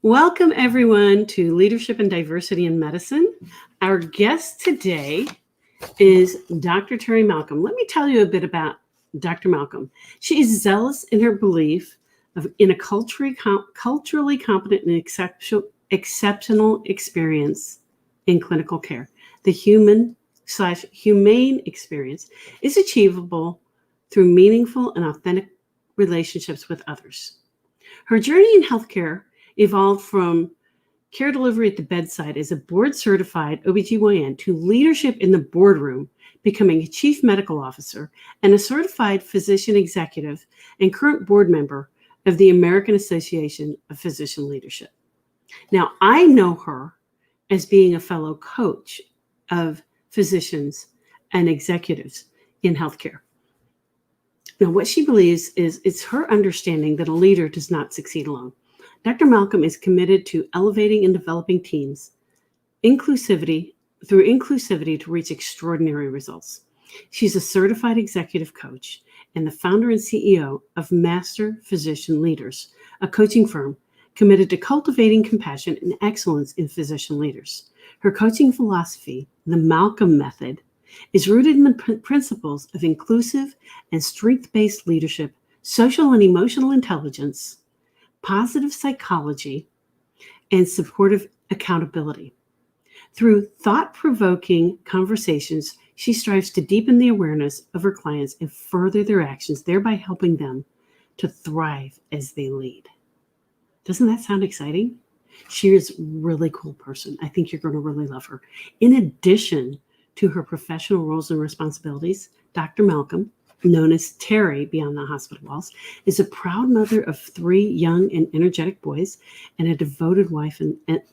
Welcome, everyone, to Leadership and Diversity in Medicine. Our guest today is Dr. Terri Malcom. Let me tell you a bit about Dr. Malcom. She is zealous in her belief in a culturally competent and exceptional experience in clinical care. The humane experience is achievable through meaningful and authentic relationships with others. Her journey in healthcare evolved from care delivery at the bedside as a board-certified OBGYN to leadership in the boardroom, becoming a chief medical officer and a certified physician executive and current board member of the American Association of Physician Leadership. Now, I know her as being a fellow coach of physicians and executives in healthcare. Now, what she believes is it's her understanding that a leader does not succeed alone. Dr. Malcom is committed to elevating and developing teams through inclusivity to reach extraordinary results. She's a certified executive coach and the founder and CEO of Master Physician Leaders, a coaching firm committed to cultivating compassion and excellence in physician leaders. Her coaching philosophy, the Malcom Method, is rooted in the principles of inclusive and strength-based leadership, social and emotional intelligence, positive psychology, and supportive accountability. Through thought-provoking conversations, she strives to deepen the awareness of her clients and further their actions, thereby helping them to thrive as they lead. Doesn't that sound exciting? She is a really cool person. I think you're going to really love her. In addition to her professional roles and responsibilities, Dr. Malcom, known as Terri beyond the hospital walls, is a proud mother of 3 young and energetic boys and a devoted wife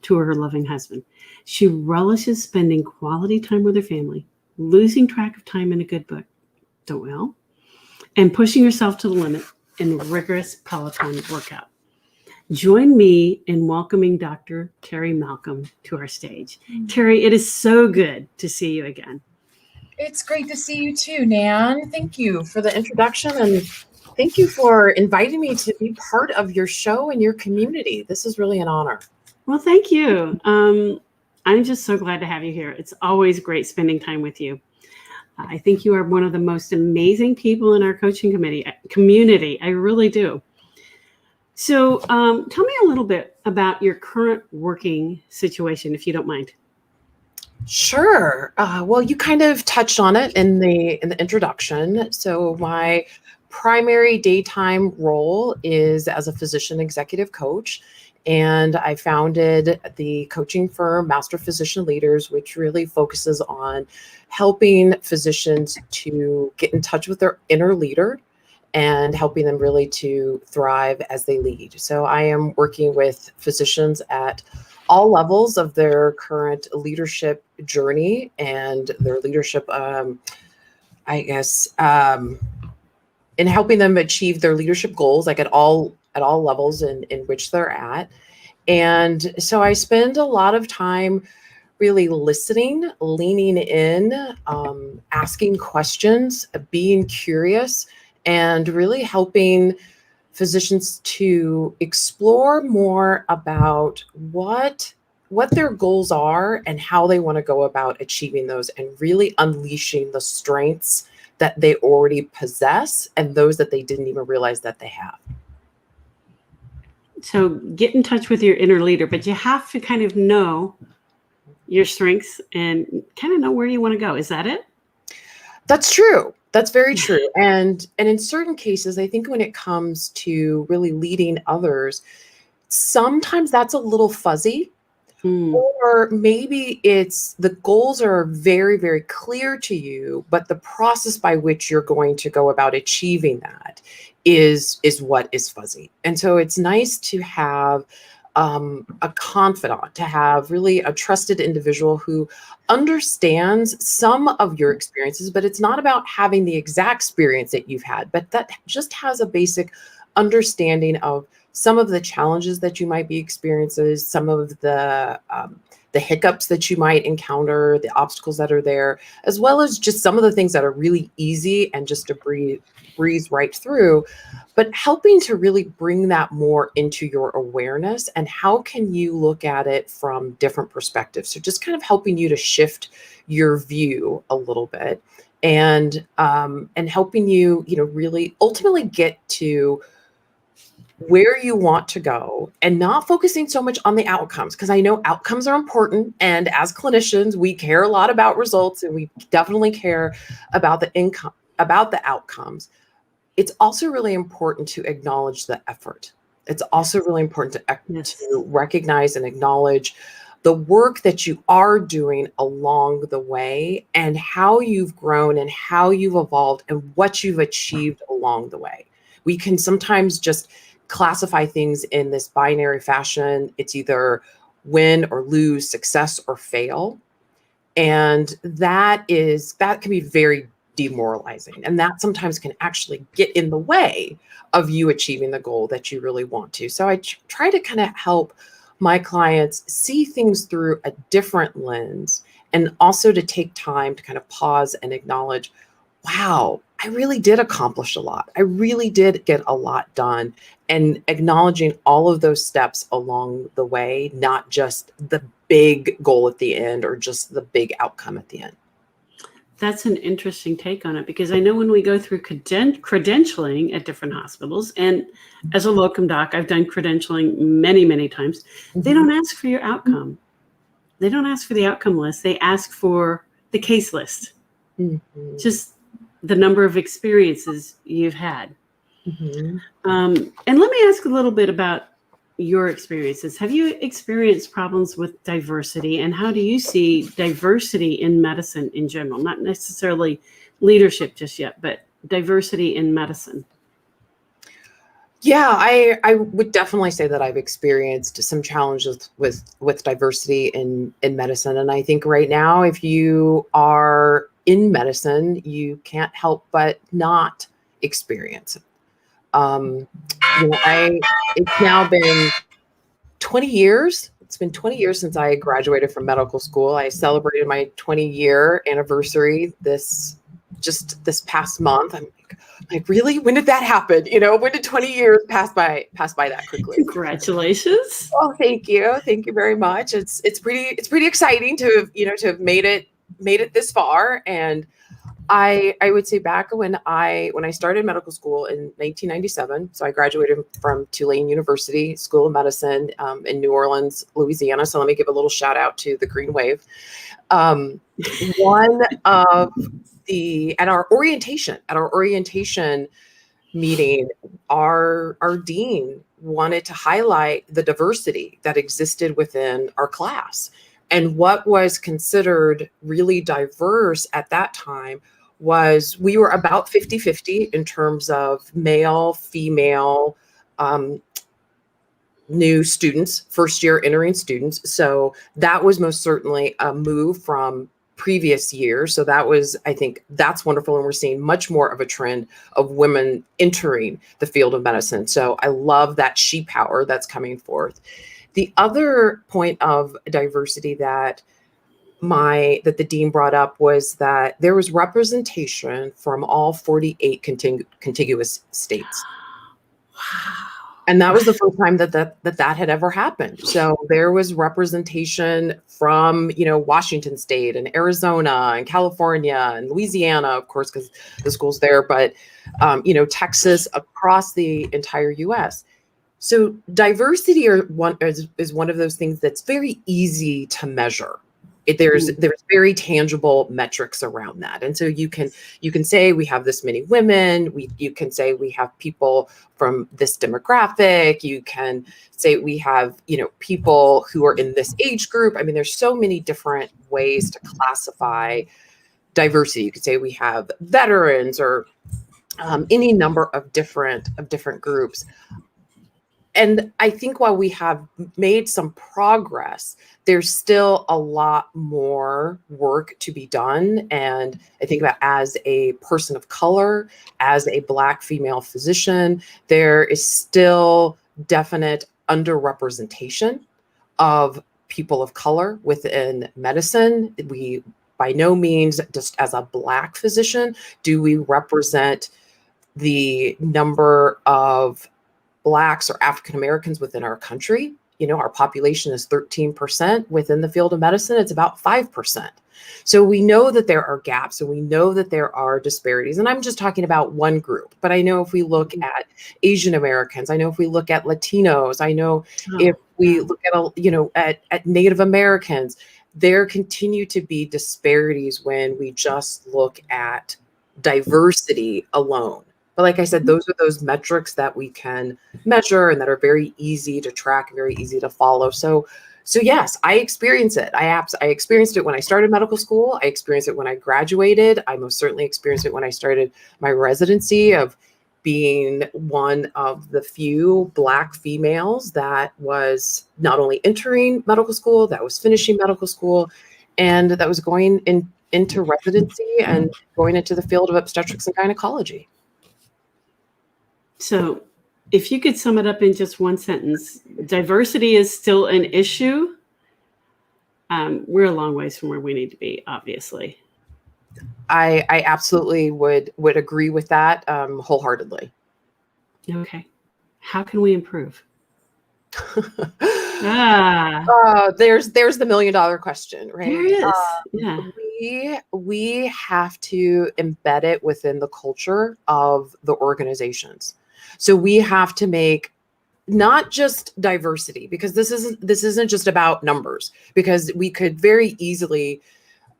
to her loving husband. She relishes spending quality time with her family, losing track of time in a good book, don't we all? And pushing herself to the limit in rigorous Peloton workout. Join me in welcoming Dr. Terri Malcom to our stage. Terri, it is so good to see you again. It's great to see you too, Nan. Thank you for the introduction and thank you for inviting me to be part of your show and your community. This is really an honor. Well, thank you. I'm just so glad to have you here. It's always great spending time with you. I think you are one of the most amazing people in our coaching community. I really do. So tell me a little bit about your current working situation, if you don't mind. Sure. Well, you kind of touched on it in the introduction. So my primary daytime role is as a physician executive coach, and I founded the coaching firm Master Physician Leaders, which really focuses on helping physicians to get in touch with their inner leader and helping them really to thrive as they lead. So I am working with physicians at all levels of their current leadership journey and their leadership, in helping them achieve their leadership goals, like at all levels in which they're at. And so I spend a lot of time really listening, leaning in, asking questions, being curious, and really helping physicians to explore more about what their goals are and how they want to go about achieving those, and really unleashing the strengths that they already possess and those that they didn't even realize that they have. So get in touch with your inner leader, but you have to kind of know your strengths and kind of know where you want to go. Is that it? That's true. That's very true. And in certain cases, I think when it comes to really leading others, sometimes that's a little fuzzy. Or maybe it's the goals are very, very clear to you, but the process by which you're going to go about achieving that is what is fuzzy. And so it's nice to have a confidant, to have really a trusted individual who understands some of your experiences, but it's not about having the exact experience that you've had, but that just has a basic understanding of some of the challenges that you might be experiencing, some of the the hiccups that you might encounter, the obstacles that are there, as well as just some of the things that are really easy and just to breeze right through, but helping to really bring that more into your awareness and how can you look at it from different perspectives. So just kind of helping you to shift your view a little bit and helping you, really ultimately get to where you want to go and not focusing so much on the outcomes, because I know outcomes are important. And as clinicians, we care a lot about results and we definitely care about the outcomes. It's also really important to acknowledge the effort. It's also really important to recognize and acknowledge the work that you are doing along the way and how you've grown and how you've evolved and what you've achieved along the way. We can sometimes just classify things in this binary fashion. It's either win or lose, success or fail. And that can be very demoralizing. And that sometimes can actually get in the way of you achieving the goal that you really want to. So I try to kind of help my clients see things through a different lens and also to take time to kind of pause and acknowledge, wow, I really did accomplish a lot. I really did get a lot done, and acknowledging all of those steps along the way, not just the big goal at the end or just the big outcome at the end. That's an interesting take on it, because I know when we go through credentialing at different hospitals, and as a locum doc, I've done credentialing many, many times. They don't ask for your outcome. They don't ask for the outcome list. They ask for the case list. Just the number of experiences you've had. And let me ask a little bit about your experiences. Have you experienced problems with diversity, and how do you see diversity in medicine in general? Not necessarily leadership just yet, but diversity in medicine. Yeah, I would definitely say that I've experienced some challenges with diversity in medicine. And I think right now, if you are in medicine, you can't help but not experience it. It's now been 20 years. It's been 20 years since I graduated from medical school. I celebrated my 20-year anniversary this past month. I'm like, really? When did that happen? When did 20 years pass by that quickly? Congratulations. Oh, thank you. Thank you very much. It's pretty exciting to have made it this far. And I would say back when I started medical school in 1997, so I graduated from Tulane University School of Medicine in New Orleans, Louisiana. So let me give a little shout out to the Green Wave. One of at our orientation meeting, our dean wanted to highlight the diversity that existed within our class. And what was considered really diverse at that time was we were about 50-50 in terms of male, female, new students, first year entering students. So that was most certainly a move from previous years. So I think that's wonderful. And we're seeing much more of a trend of women entering the field of medicine. So I love that she power that's coming forth. The other point of diversity that the dean brought up was that there was representation from all 48 contiguous states. Wow. And that was the first time that had ever happened. So there was representation from, Washington State and Arizona and California and Louisiana, of course, because the school's there, but, Texas, across the entire US. So diversity is one of those things that's very easy to measure. There's very tangible metrics around that. And so you can say we have this many women, you can say we have people from this demographic, you can say we have, people who are in this age group. I mean, there's so many different ways to classify diversity. You could say we have veterans or any number of different groups. And I think while we have made some progress, there's still a lot more work to be done. And I think that as a person of color, as a Black female physician, there is still definite underrepresentation of people of color within medicine. We, by no means, just as a Black physician, do we represent the number of Blacks or African Americans within our country. Our population is 13%. Within the field of medicine, it's about 5%. So we know that there are gaps and we know that there are disparities. And I'm just talking about one group, but I know if we look at Asian Americans, I know if we look at Latinos, I know if we look at Native Americans, there continue to be disparities when we just look at diversity alone. But like I said, those are those metrics that we can measure and that are very easy to track, very easy to follow. So yes, I experience it. I experienced it when I started medical school. I experienced it when I graduated. I most certainly experienced it when I started my residency, of being one of the few Black females that was not only entering medical school, that was finishing medical school, and that was going into residency and going into the field of obstetrics and gynecology. So if you could sum it up in just one sentence, diversity is still an issue. We're a long ways from where we need to be, obviously. I absolutely would agree with that wholeheartedly. Okay. How can we improve? There's the $1 million question, right? There is. Yeah. We have to embed it within the culture of the organizations. So we have to make not just diversity, because this isn't just about numbers, because we could very easily,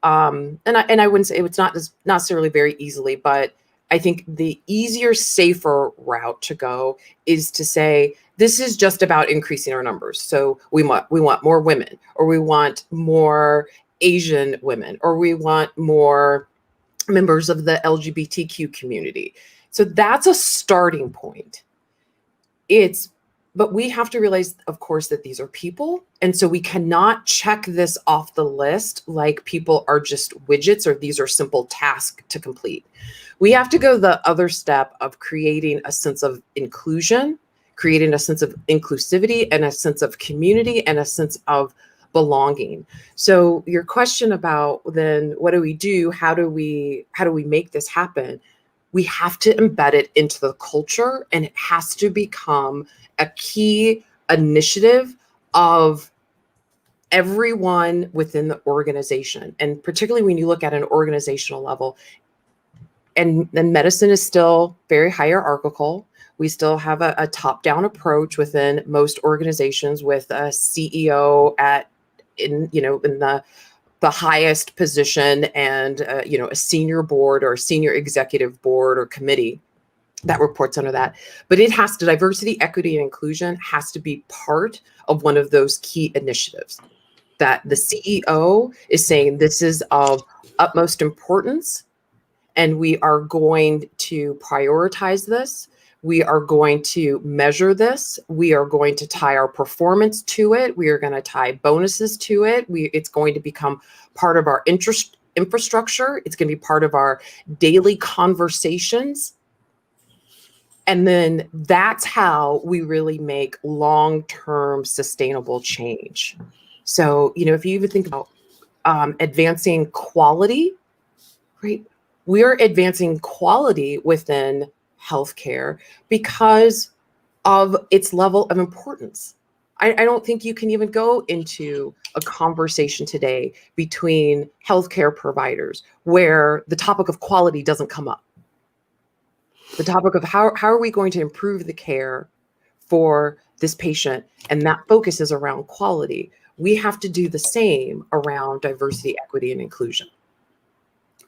and I wouldn't say it's not necessarily very easily, but I think the easier, safer route to go is to say, this is just about increasing our numbers. So we want more women, or we want more Asian women, or we want more members of the LGBTQ community. So that's a starting point. But we have to realize, of course, that these are people. And so we cannot check this off the list like people are just widgets, or these are simple tasks to complete. We have to go the other step of creating a sense of inclusion, creating a sense of inclusivity, and a sense of community, and a sense of belonging. So your question about then what do we do? How do we make this happen? We have to embed it into the culture, and it has to become a key initiative of everyone within the organization. And particularly when you look at an organizational level, and medicine is still very hierarchical. We still have a top-down approach within most organizations, with a CEO in the highest position, and a senior board or a senior executive board or committee that reports under that. But it has to, diversity, equity, and inclusion has to be part of one of those key initiatives, that the CEO is saying this is of utmost importance, and we are going to prioritize this. We are going to measure this. We are going to tie our performance to it. We are going to tie bonuses to it. It's going to become part of our infrastructure. It's going to be part of our daily conversations. And then that's how we really make long-term sustainable change. So, if you even think about advancing quality, right? We are advancing quality within healthcare because of its level of importance. I don't think you can even go into a conversation today between healthcare providers where the topic of quality doesn't come up. The topic of how are we going to improve the care for this patient, and that focus is around quality. We have to do the same around diversity, equity, and inclusion.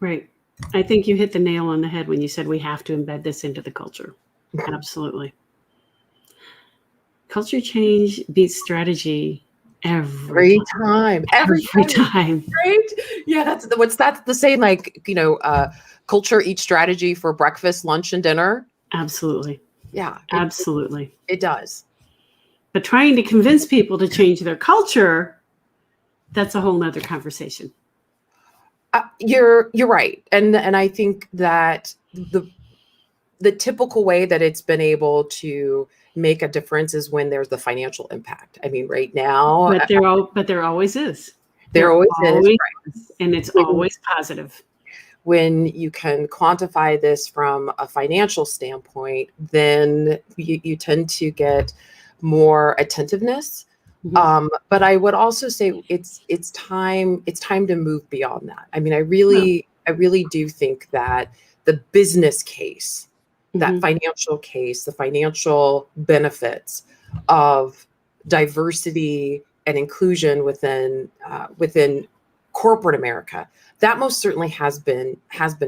Right. I think you hit the nail on the head when you said we have to embed this into the culture. Absolutely. Culture change beats strategy every time. Every time. Right? Yeah, that's the saying, like, culture eats strategy for breakfast, lunch, and dinner. Absolutely. Yeah. Absolutely. It does. But trying to convince people to change their culture, that's a whole nother conversation. You're right. And I think that the typical way that it's been able to make a difference is when there's the financial impact. I mean, right now, But there always is. there always is, right? Is, and it's When, always positive. when you can quantify this from a financial standpoint, then you tend to get more attentiveness. But I would also say it's time to move beyond that. I mean, I really do think that the business case, that financial case, the financial benefits of diversity and inclusion within corporate America, that most certainly has been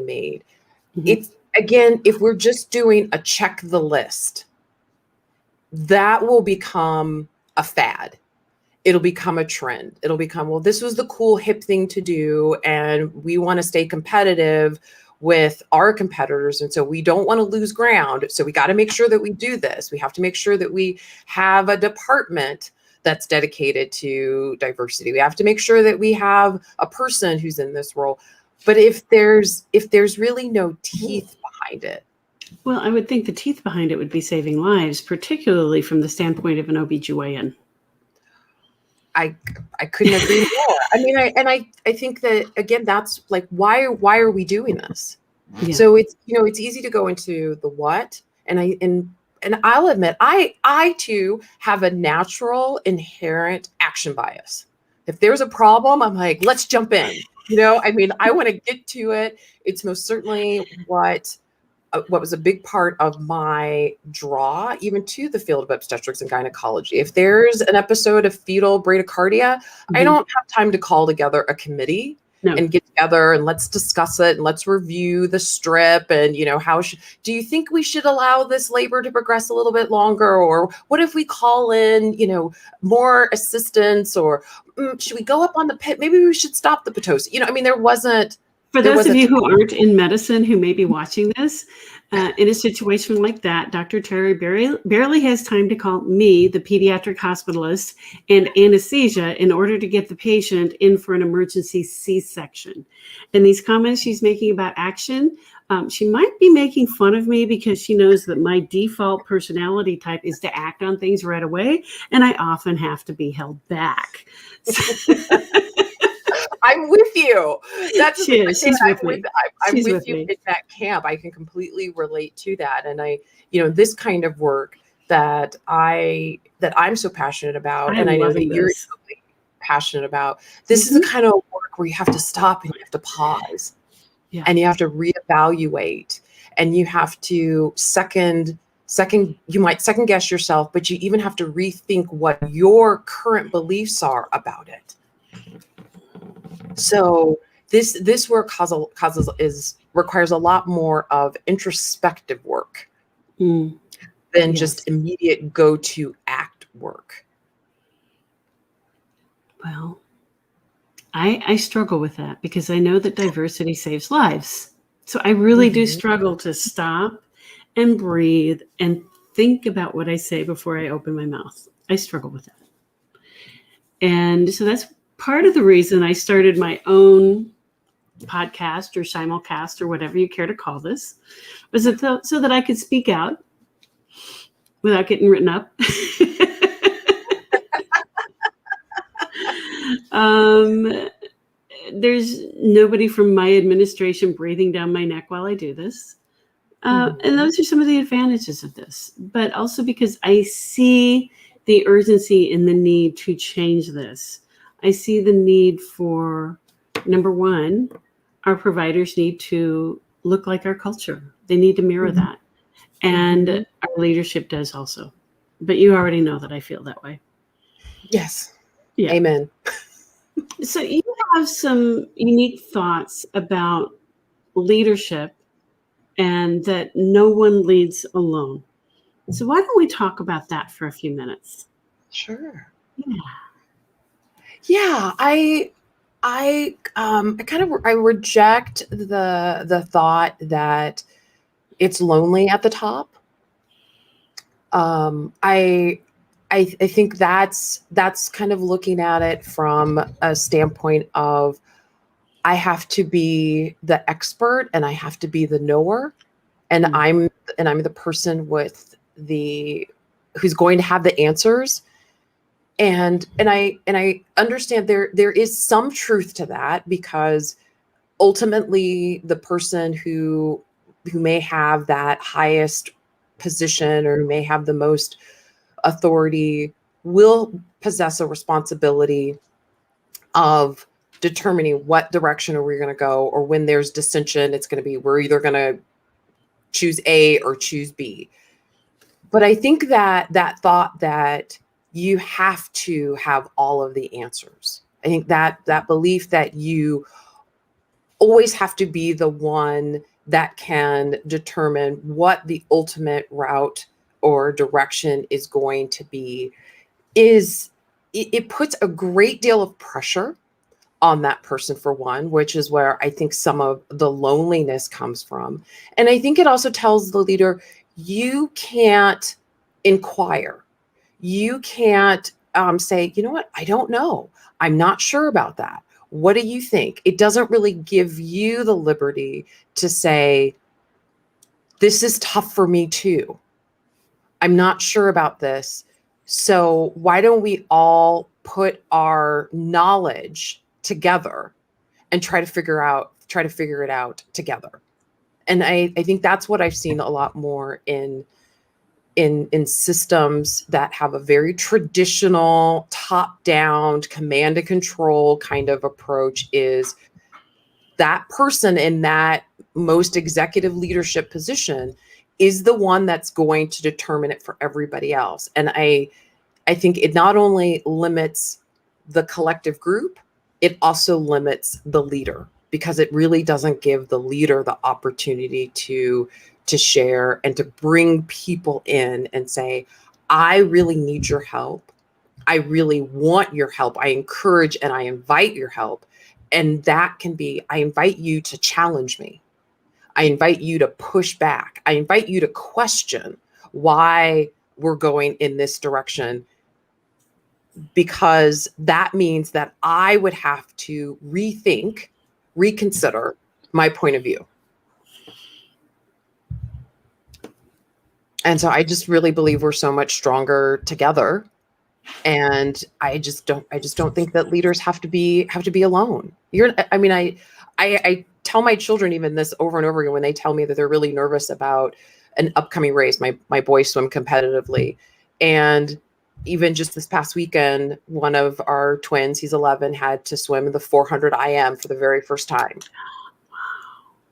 made. It's, again, if we're just doing a check the list, that will become a fad. It'll become a trend. It'll become, well, this was the cool hip thing to do, and we want to stay competitive with our competitors, and so we don't want to lose ground. So we got to make sure that we do this. We have to make sure that we have a department that's dedicated to diversity. We have to make sure that we have a person who's in this role. But if there's really no teeth behind it. Well, I would think the teeth behind it would be saving lives, particularly from the standpoint of an OBGYN. I couldn't agree more. I mean, I think that, again, that's like, why are we doing this? Yeah. So it's easy to go into the what, and I'll admit, I too have a natural inherent action bias. If there's a problem, I'm like, let's jump in. I mean, I want to get to it. It's most certainly what was a big part of my draw even to the field of obstetrics and gynecology. If there's an episode of fetal bradycardia, I don't have time to call together a committee and get together and let's discuss it and let's review the strip and, do you think we should allow this labor to progress a little bit longer? Or what if we call in, more assistance, or should we go up on the pit? Maybe we should stop the Pitocin. I mean, there wasn't. For those of you who aren't in medicine who may be watching this, in a situation like that, Dr. Terri barely has time to call me, the pediatric hospitalist, and anesthesia in order to get the patient in for an emergency C-section. And these comments she's making about action, she might be making fun of me because she knows that my default personality type is to act on things right away, and I often have to be held back. I'm with you. That's she's with me. I'm with you in that camp. I can completely relate to that. And this kind of work that I'm so passionate about, and I know that you're equally passionate about. This is the kind of work where you have to stop and you have to pause, and you have to reevaluate, and you have to you might second guess yourself, but you even have to rethink what your current beliefs are about it. So this work requires a lot more of introspective work than just immediate go-to act work. Well, I struggle with that because I know that diversity saves lives. So I really do struggle to stop and breathe and think about what I say before I open my mouth. I struggle with that. And so that's part of the reason I started my own podcast or simulcast or whatever you care to call this, was so that I could speak out without getting written up. There's nobody from my administration breathing down my neck while I do this. And those are some of the advantages of this, but also because I see the urgency and the need to change this. I see the need for, number one, our providers need to look like our culture. They need to mirror that. And our leadership does also. But you already know that I feel that way. Yes. Yeah. Amen. So you have some unique thoughts about leadership and that no one leads alone. So why don't we talk about that for a few minutes? Sure. Yeah. Yeah, I reject the thought that it's lonely at the top. I think that's kind of looking at it from a standpoint of I have to be the expert and I have to be the knower, and I'm the person with the who's going to have the answers. And I understand there is some truth to that, because ultimately the person who may have that highest position or who may have the most authority will possess a responsibility of determining what direction are we going to go, or when there's dissension, it's going to be, we're either going to choose A or choose B. But I think that thought that you have to have all of the answers, I think that belief that you always have to be the one that can determine what the ultimate route or direction is going to be, it puts a great deal of pressure on that person, for one, which is where I think some of the loneliness comes from. And I think it also tells the leader, you can't inquire. You can't say, you know what, I don't know. I'm not sure about that. What do you think? It doesn't really give you the liberty to say, this is tough for me too. I'm not sure about this. So why don't we all put our knowledge together and try to figure it out together? And I think that's what I've seen a lot more in systems that have a very traditional top-down command and control kind of approach, is that person in that most executive leadership position is the one that's going to determine it for everybody else. And I think it not only limits the collective group, it also limits the leader, because it really doesn't give the leader the opportunity to share and to bring people in and say, I really need your help. I really want your help. I encourage and I invite your help. And that can be, I invite you to challenge me. I invite you to push back. I invite you to question why we're going in this direction, because that means that I would have to reconsider my point of view. And so I just really believe we're so much stronger together. And I just don't think that leaders have to be alone. I tell my children even this over and over again when they tell me that they're really nervous about an upcoming race. My boys swim competitively, and even just this past weekend, one of our twins, he's 11, had to swim the 400 IM for the very first time.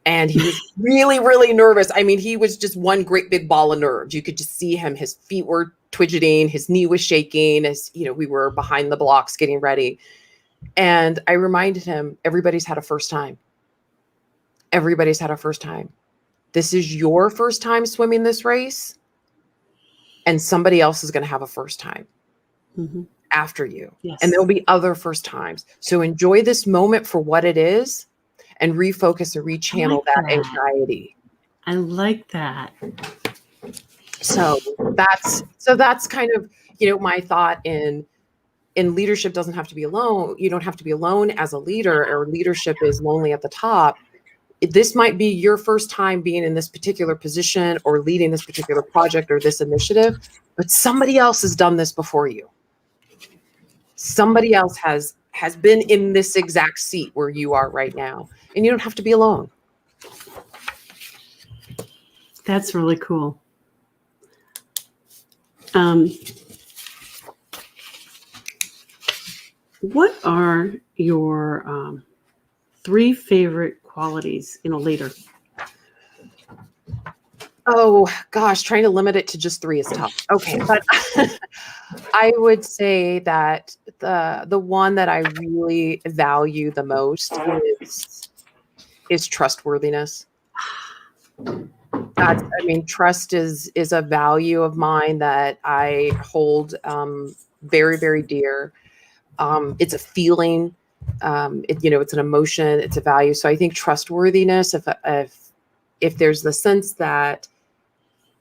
And he was really, really nervous. I mean, he was just one great big ball of nerves. You could just see him. His feet were twitching. His knee was shaking as, we were behind the blocks getting ready. And I reminded him, everybody's had a first time. Everybody's had a first time. This is your first time swimming this race. And somebody else is going to have a first time after you. Yes. And there'll be other first times. So enjoy this moment for what it is, and refocus or rechannel that anxiety. I like that. So that's kind of, my thought in leadership doesn't have to be alone. You don't have to be alone as a leader, or leadership is lonely at the top. This might be your first time being in this particular position or leading this particular project or this initiative, but somebody else has done this before you. Somebody else has been in this exact seat where you are right now, and you don't have to be alone. That's really cool. What are your 3 favorite qualities in a leader? Oh gosh, trying to limit it to just 3 is tough. Okay, but I would say that the one that I really value the most is trustworthiness. Trust is a value of mine that I hold very, very dear. It's a feeling. It's an emotion. It's a value. So I think trustworthiness. If there's the sense that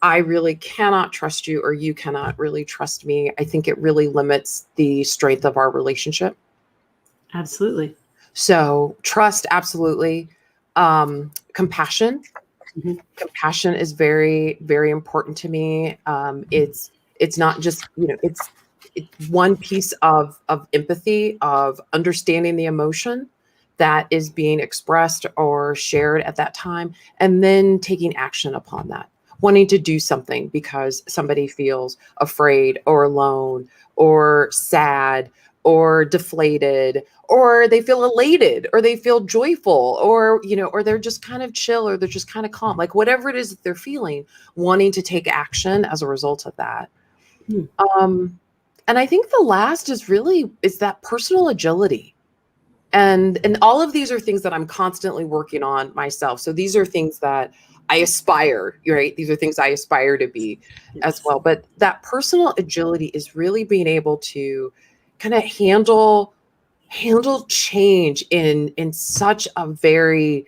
I really cannot trust you, or you cannot really trust me, I think it really limits the strength of our relationship. Absolutely. So trust, absolutely. Compassion. Compassion is very, very important to me. It's It's not just, it's one piece of empathy, of understanding the emotion that is being expressed or shared at that time, and then taking action upon that, wanting to do something because somebody feels afraid or alone or sad or deflated, or they feel elated, or they feel joyful, or, or they're just kind of chill, or they're just kind of calm, like whatever it is that they're feeling, wanting to take action as a result of that. Hmm. And I think the last is that personal agility. And all of these are things that I'm constantly working on myself. So these are things that I aspire, right? These are things I aspire to be as well. But that personal agility is really being able to kind of handle change in such a very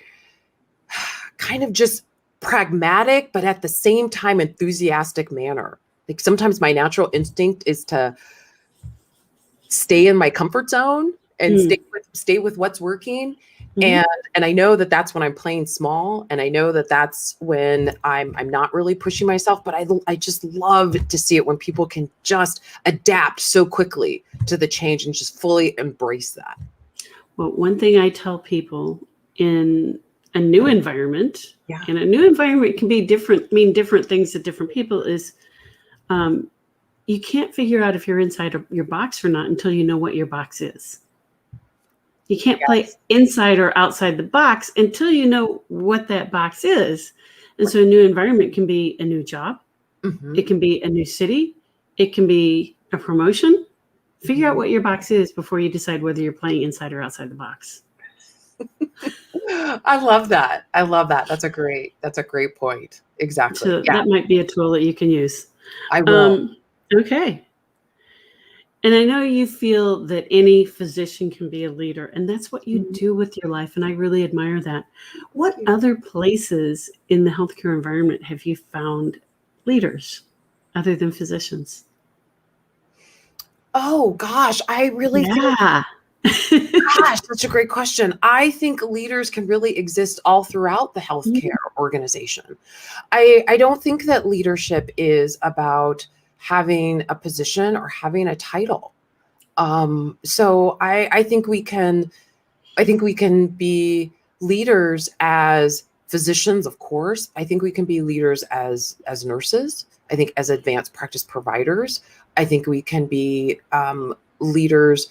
kind of just pragmatic, but at the same time enthusiastic manner. Like sometimes my natural instinct is to stay in my comfort zone and stay with what's working. And I know that that's when I'm playing small, and I know that that's when I'm not really pushing myself, but I just love to see it when people can just adapt so quickly to the change and just fully embrace that. Well, one thing I tell people in a new environment, and a new environment can be mean different things to different people, is you can't figure out if you're inside of your box or not until you know what your box is. You can't play inside or outside the box until you know what that box is. And so a new environment can be a new job. It can be a new city. It can be a promotion. Figure out what your box is before you decide whether you're playing inside or outside the box. I love that. That's a great point. Exactly. So that might be a tool that you can use. I will. Okay. And I know you feel that any physician can be a leader, and that's what you do with your life. And I really admire that. What other places in the healthcare environment have you found leaders other than physicians? Oh gosh, I really think, such a great question. I think leaders can really exist all throughout the healthcare organization. I don't think that leadership is about having a position or having a title. So I think we can be leaders as physicians, of course. I think we can be leaders as nurses. I think as advanced practice providers. I think we can be leaders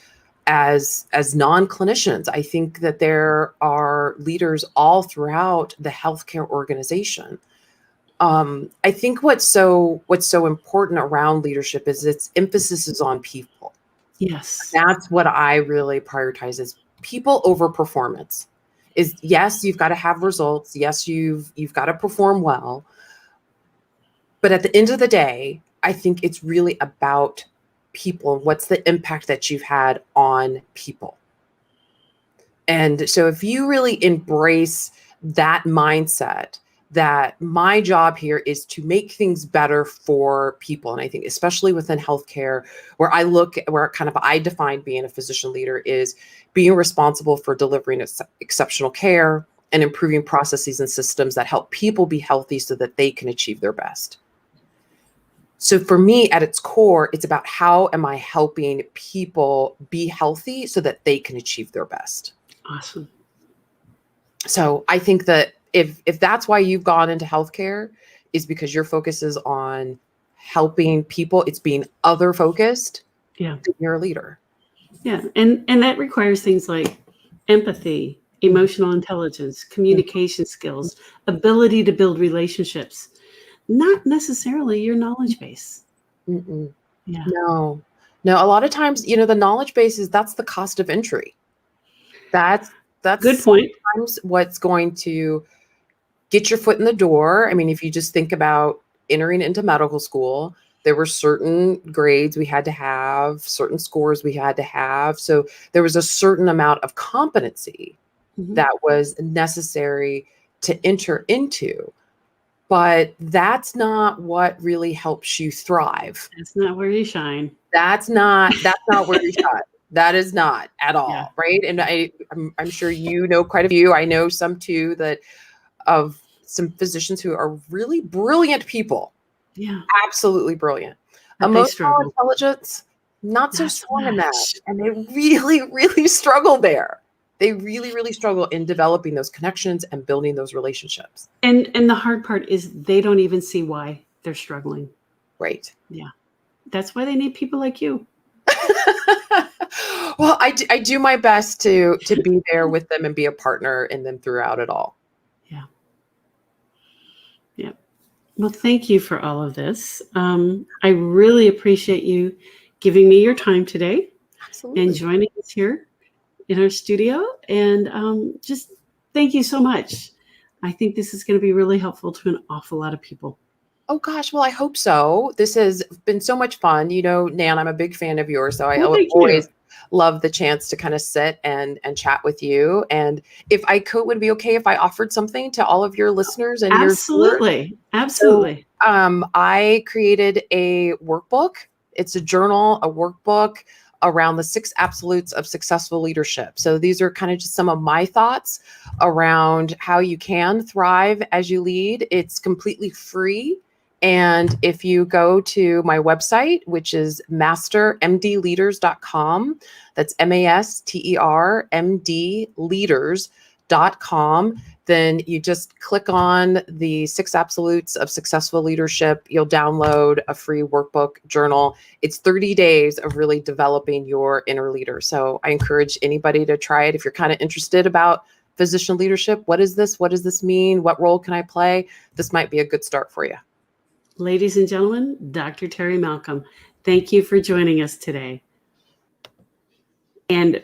as non-clinicians. I think that there are leaders all throughout the healthcare organization. I think what's so important around leadership is its emphasis is on people. Yes. That's what I really prioritize, is people over performance. Is yes, you've got to have results. Yes, you've got to perform well. But at the end of the day, I think it's really about people and what's the impact that you've had on people. And so if you really embrace that mindset, that my job here is to make things better for people. And I think especially within healthcare, where I define being a physician leader is being responsible for delivering exceptional care and improving processes and systems that help people be healthy so that they can achieve their best. So for me, at its core, it's about how am I helping people be healthy so that they can achieve their best. Awesome. So I think that if that's why you've gone into healthcare, is because your focus is on helping people, it's being other focused. Yeah. You're a leader. Yeah. And that requires things like empathy, emotional intelligence, communication skills, ability to build relationships, not necessarily your knowledge base. Yeah. No, a lot of times, the knowledge base that's the cost of entry. That's good point. Sometimes what's going to get your foot in the door. I mean, if you just think about entering into medical school, there were certain grades we had to have, certain scores we had to have. So there was a certain amount of competency that was necessary to enter into. But that's not what really helps you thrive. That's not where you shine. That's not where you shine. That is not at all, right? And I'm sure you know quite a few. I know some too, of some physicians who are really brilliant people. Yeah. Absolutely brilliant. but they Emotional struggle. intelligence, not so Not so strong in that. much. And they really, really struggle there. They really, really struggle in developing those connections and building those relationships. And the hard part is they don't even see why they're struggling. Right. Yeah. That's why they need people like you. Well, I do my best to be there with them and be a partner in them throughout it all. Yeah. Yeah. Well, thank you for all of this. I really appreciate you giving me your time today Absolutely. and joining us here in our studio. And just thank you so much. I think this is going to be really helpful to an awful lot of people. Oh gosh, well, I hope so. This has been so much fun. You know, Nan, I'm a big fan of yours, so I Well, thank always you. love the chance to kind of sit and chat with you. And if I could, would it be okay if I offered something to all of your listeners and your viewers? Absolutely. So, Absolutely. I created a workbook. It's a journal, a workbook around the 6 absolutes of successful leadership. So these are kind of just some of my thoughts around how you can thrive as you lead. It's completely free. And if you go to my website, which is mastermdleaders.com, that's mastermdleaders.com, then you just click on the 6 absolutes of successful leadership. You'll download a free workbook journal. It's 30 days of really developing your inner leader. So I encourage anybody to try it. If you're kind of interested about physician leadership, what is this? What does this mean? What role can I play? This might be a good start for you. Ladies and gentlemen, Dr. Terri Malcom, thank you for joining us today. And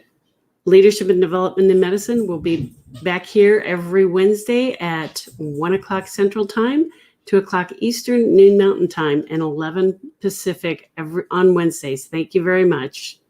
Leadership and Development in Medicine will be back here every Wednesday at 1 o'clock Central Time, 2 o'clock Eastern, noon Mountain Time, and 11 Pacific on Wednesdays. Thank you very much.